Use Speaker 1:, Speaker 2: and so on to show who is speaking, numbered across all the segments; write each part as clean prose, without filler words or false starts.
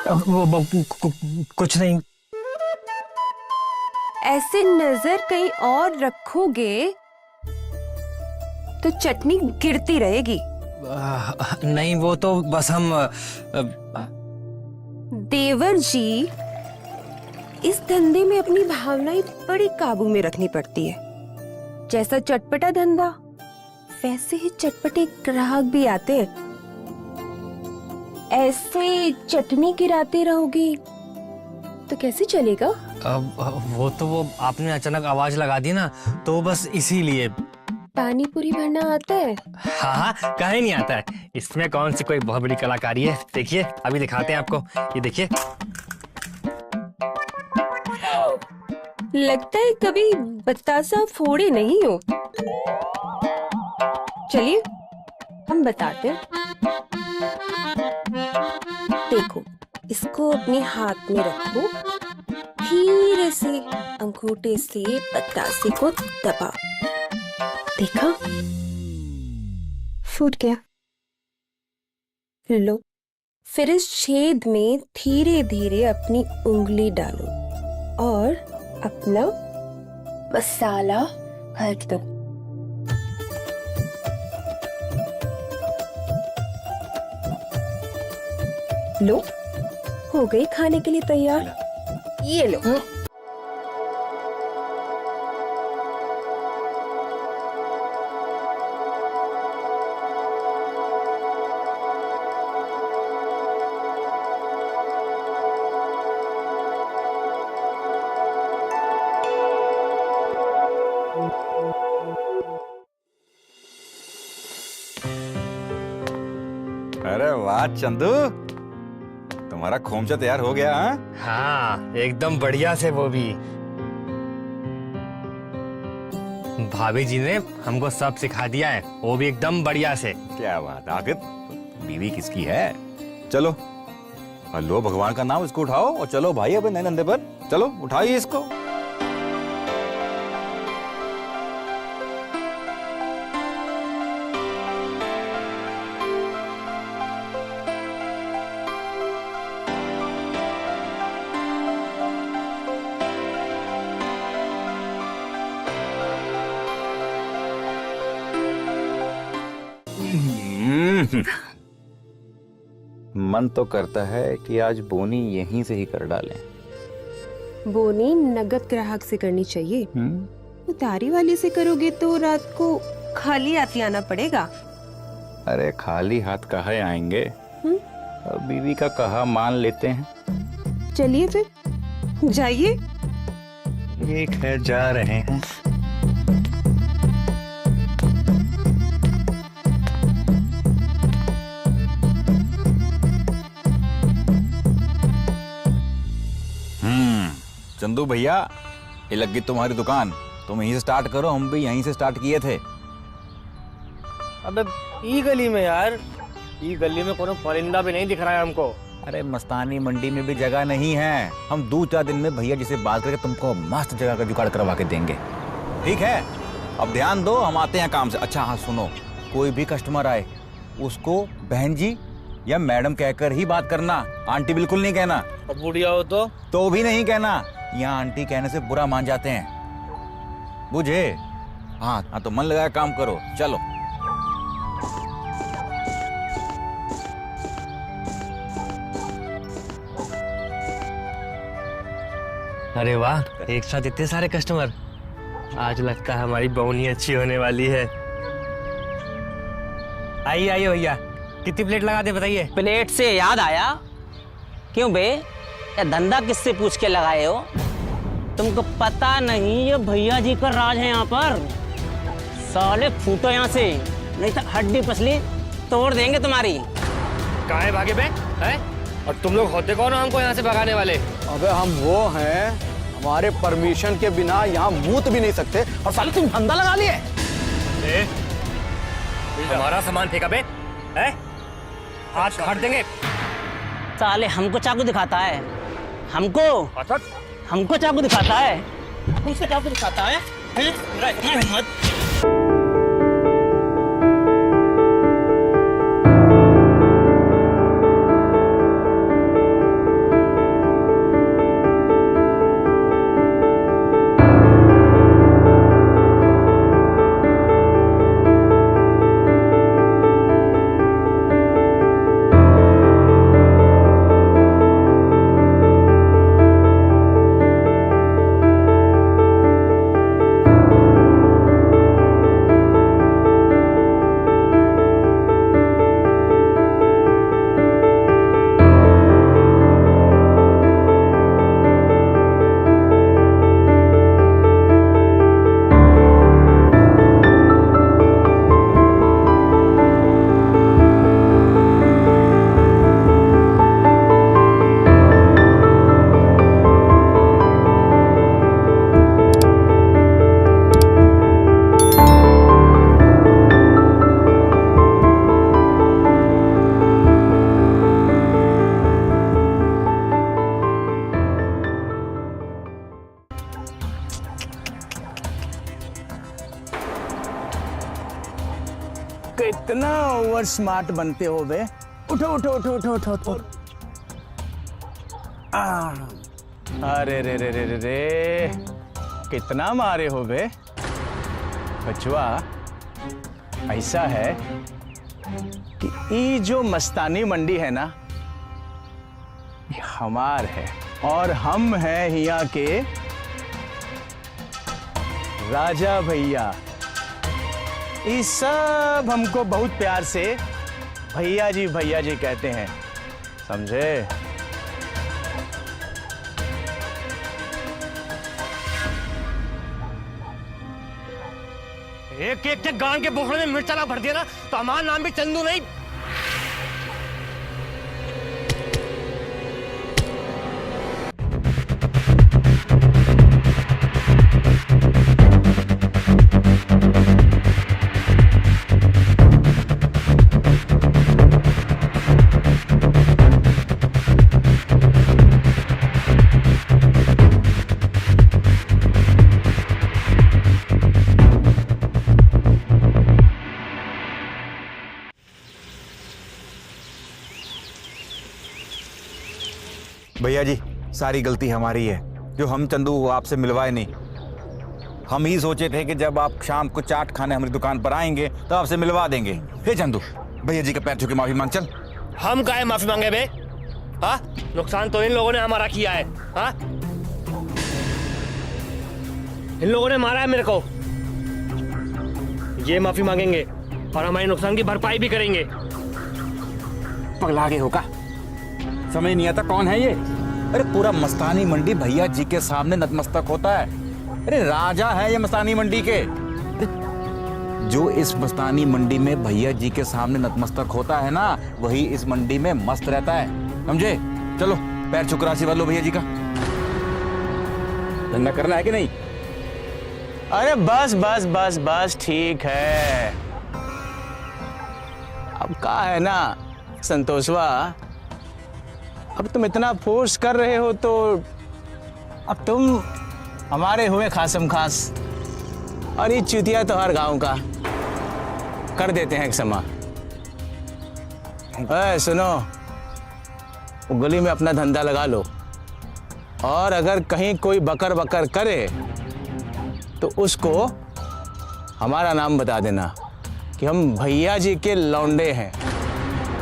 Speaker 1: कुछ नहीं।
Speaker 2: ऐसे नजर कहीं और रखोगे तो चटनी गिरती रहेगी।
Speaker 1: नहीं, वो तो बस हम
Speaker 2: देवर जी, इस धंधे में अपनी भावनाएं बड़ी काबू में रखनी पड़ती है। जैसा चटपटा धंधा, वैसे ही चटपटे ग्राहक भी आते हैं। ऐसे चटनी गिराते रहोगी तो कैसे चलेगा?
Speaker 1: वो आपने अचानक आवाज लगा दी ना, तो बस इसीलिए।
Speaker 2: पानी पूरी भरना आता है?
Speaker 1: हाँ हाँ, काहे नहीं आता है। इसमें कौन सी कोई बहुत बड़ी कलाकारी है। देखिए, अभी दिखाते हैं आपको। ये देखिए।
Speaker 2: लगता है कभी बतासा फोड़े नहीं हो। चलिए हम बताते हैं। देखो, इसको अपने हाथ में रखो, धीरे से अंगूठे से बतासे को दबाओ। देखा? फूट गया। लो, फिर इस छेद में धीरे धीरे अपनी उंगली डालो और अपना मसाला भर दो। लो, हो गई खाने के लिए तैयार। ये लो।
Speaker 3: अरे वाह चंदू, तुम्हारा खोमचा तैयार हो गया।
Speaker 1: हाँ, एकदम बढ़िया से। वो भी भाभी जी ने हमको सब सिखा दिया है, वो भी एकदम बढ़िया से।
Speaker 3: क्या बात। आखिर बीवी किसकी है। चलो, लो भगवान का नाम, इसको उठाओ और चलो भाई अपने नए धंधे पर। चलो उठाइए इसको। मन तो करता है कि आज बोनी यहीं से ही कर डालें।
Speaker 2: बोनी नगद ग्राहक से करनी चाहिए। उधारी वाले से करोगे तो रात को खाली हाथ आना पड़ेगा।
Speaker 3: अरे खाली हाथ कहाँ आएंगे। बीवी का कहा मान लेते हैं।
Speaker 2: चलिए फिर जाइए।
Speaker 3: ठीक है, जा रहे हैं। चंदू भैया, ये लग गई तुम्हारी दुकान, तुम यहीं से स्टार्ट करो। हम भी यहीं से स्टार्ट किए थे।
Speaker 4: अबे ई गली में यार, ई गली में कोनो परिंदा भी नहीं दिख रहा है हमको।
Speaker 3: अरे मस्तानी मंडी में भी जगह नहीं है। हम 2-4 दिन में भैया जी से बात करके तुमको मस्त जगह का जुगाड़ करवा के देंगे। ठीक है, अब ध्यान दो, हम आते हैं काम से। अच्छा हाँ सुनो, कोई भी कस्टमर आए उसको बहन जी या मैडम कहकर ही बात करना। आंटी बिल्कुल नहीं कहना।
Speaker 4: अब बुढ़िया हो तो
Speaker 3: भी नहीं कहना। यहाँ आंटी कहने से बुरा मान जाते हैं, बुझे। हाँ तो मन लगाया काम करो। चलो।
Speaker 1: अरे वाह, एक साथ इतने सारे कस्टमर। आज लगता है हमारी बोनी अच्छी होने वाली है। आइए आइए भैया, कितनी प्लेट लगा दे बताइए।
Speaker 5: प्लेट से याद आया, क्यों बे, ये धंधा किससे पूछ के लगाए हो? तुमको पता नहीं ये भैया जी का राज है यहाँ पर। साले फूटो यहाँ से, नहीं तो हड्डी पसली तोड़ देंगे तुम्हारी।
Speaker 4: काहे भागे बे? हैं? और तुम लोग होते कौन हो हमको यहाँ से भगाने वाले?
Speaker 6: अबे हम वो हैं, हमारे परमिशन के बिना यहाँ मूत भी नहीं सकते, और साले तुम धंधा लगा लिए।
Speaker 4: हमारा सामान फेंका बे? हैं? हाथ काट देंगे।
Speaker 5: साले हमको चाकू दिखाता है, हमको चाकू दिखाता है। हमसे चाकू दिखाता है? मेरा इतना हिम्मत।
Speaker 6: ओवर स्मार्ट बनते हो बे। उठो उठो उठो उठो उठो उठो। अरे रे रे रे रे रे, कितना मारे हो बे बचवा। ऐसा है कि ये जो मस्तानी मंडी है ना, ये हमार है और हम हैं यहाँ के राजा भैया। ये सब हमको बहुत प्यार से भैया जी कहते हैं, समझे?
Speaker 1: एक एक के गांड के बोखड़े में मिर्चा ला भर दिया ना तो हमारा नाम भी चंदू नहीं।
Speaker 3: भैया जी सारी गलती हमारी है जो हम चंदू को आपसे मिलवाए नहीं। हम ही सोचे थे कि जब आप शाम को चाट खाने हमारी दुकान पर आएंगे तो आपसे मिलवा देंगे। हे चंदू, भैया जी का पैर छू के माफी मांग चल।
Speaker 1: हम काहे माफी मांगे बे? हाँ, नुकसान तो इन लोगों ने हमारा किया है। हाँ, इन लोगों ने मारा है मेरे को। ये माफी मांगेंगे और हमारे नुकसान की भरपाई भी करेंगे।
Speaker 3: पगला गए हो का? समझ नहीं आता कौन है ये? अरे पूरा मस्तानी मंडी भैया जी के सामने नतमस्तक होता है। अरे राजा है ये मस्तानी मंडी के। जो इस मस्तानी मंडी में भैया जी के सामने नतमस्तक होता है ना, वही इस मंडी में मस्त रहता है, समझे? चलो पैर छू कर आशीर्वाद लो भैया जी का। धंधा करना है कि नहीं?
Speaker 6: अरे बस बस बस बस ठीक है। अब क्या है ना संतोषवा, अब तुम इतना फोर्स कर रहे हो तो अब तुम हमारे हुए खासम खास, और ये चुतिया तो हर गांव का कर देते हैं एक समा। सुनो, गली में अपना धंधा लगा लो, और अगर कहीं कोई बकर बकर करे तो उसको हमारा नाम बता देना कि हम भैया जी के लौंडे हैं।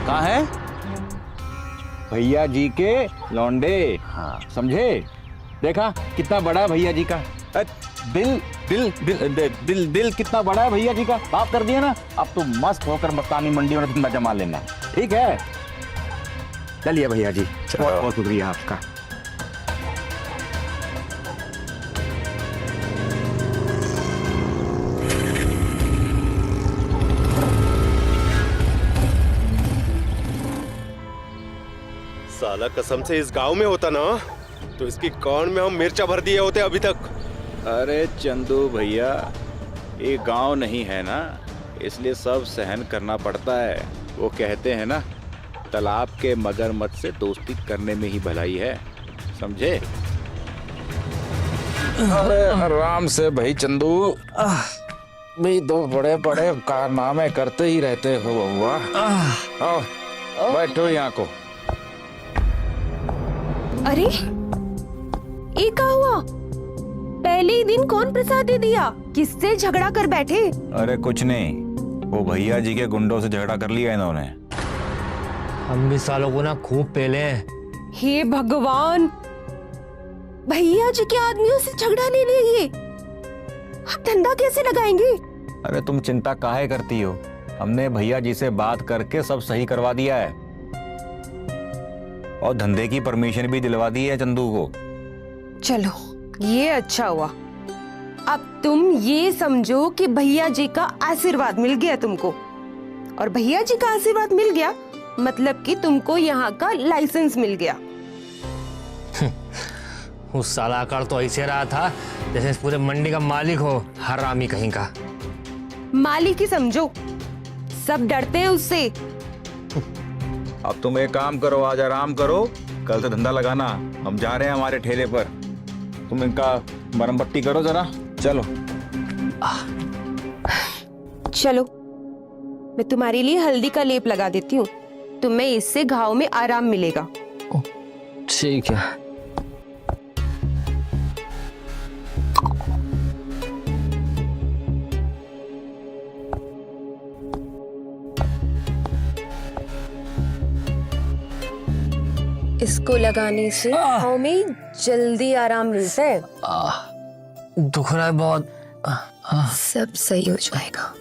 Speaker 6: कहाँ है?
Speaker 3: भैया जी के लौंडे। हाँ, समझे? देखा कितना बड़ा है भैया जी का दिल। दिल दिल दिल दिल, दिल कितना बड़ा है भैया जी का। बात कर दिया ना, अब तो मस्त होकर मस्तानी मंडी में धंधा जमा लेना, ठीक है? चलिए भैया जी, बहुत बहुत शुक्रिया आपका।
Speaker 7: साला कसम से इस गांव में होता ना तो इसकी कौन में हम मिर्चा भर दिए होते अभी तक।
Speaker 3: अरे चंदू भैया, ये गांव नहीं है ना, इसलिए सब सहन करना पड़ता है। वो कहते हैं ना, तालाब के मगरमच्छ से दोस्ती करने में ही भलाई है, समझे? अरे आराम से भाई चंदू, भी दो बड़े बड़े कारनामे करते ही रहते हो बउआ। आओ बैठो यहाँ को।
Speaker 2: अरे ये क्या हुआ? पहले ही दिन कौन प्रसाद दे दिया? किससे झगड़ा कर बैठे?
Speaker 3: अरे कुछ नहीं, वो भैया जी के गुंडों से झगड़ा कर लिया इन्होंने।
Speaker 1: हम भी सालों को ना खूब पेले हैं।
Speaker 2: हे भगवान, भैया जी के आदमियों से झगड़ा ले लिए। अब धंधा कैसे लगाएंगे?
Speaker 3: अरे तुम चिंता काहे करती हो? हमने भैया जी से बात करके सब सही करवा दिया है और धंधे की परमिशन भी दिलवा दी है चंदू को।
Speaker 2: चलो ये अच्छा हुआ। अब तुम ये समझो कि भैया जी का आशीर्वाद मिल गया तुमको, और भैया जी का आशीर्वाद मिल गया मतलब कि तुमको यहाँ का लाइसेंस मिल गया।
Speaker 1: उस साला आकार तो ऐसे रहा था जैसे इस पूरे मंडी का मालिक हो, हरामी कहीं का।
Speaker 2: मालिक ही समझो, सब डरते हैं उससे।
Speaker 3: अब तुम एक काम करो, आज आराम करो, कल से धंधा लगाना। हम जा रहे हैं हमारे ठेले पर, तुम इनका मरम पट्टी करो जरा। चलो
Speaker 2: चलो मैं तुम्हारे लिए हल्दी का लेप लगा देती हूँ। तुम्हें इससे घाव में आराम मिलेगा।
Speaker 1: ठीक है।
Speaker 2: इसको लगाने से घाव में जल्दी आराम मिलता है।
Speaker 1: दुख रहा है बहुत।
Speaker 2: सब सही हो जाएगा।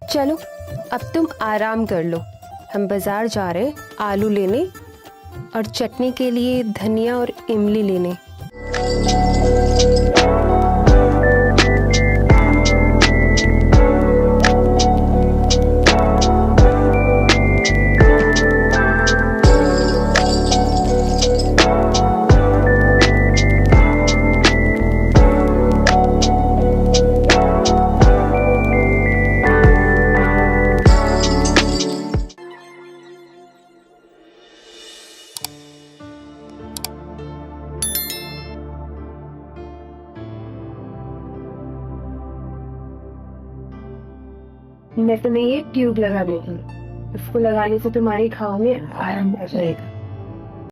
Speaker 2: चलो अब तुम आराम कर लो। हम बाजार जा रहे हैं आलू लेने और चटनी के लिए धनिया और इमली लेने। मैं तुम्हें ये ट्यूब लगा देती हूँ। इसको लगाने से तुम्हारे घाव में आराम हो जाएगा।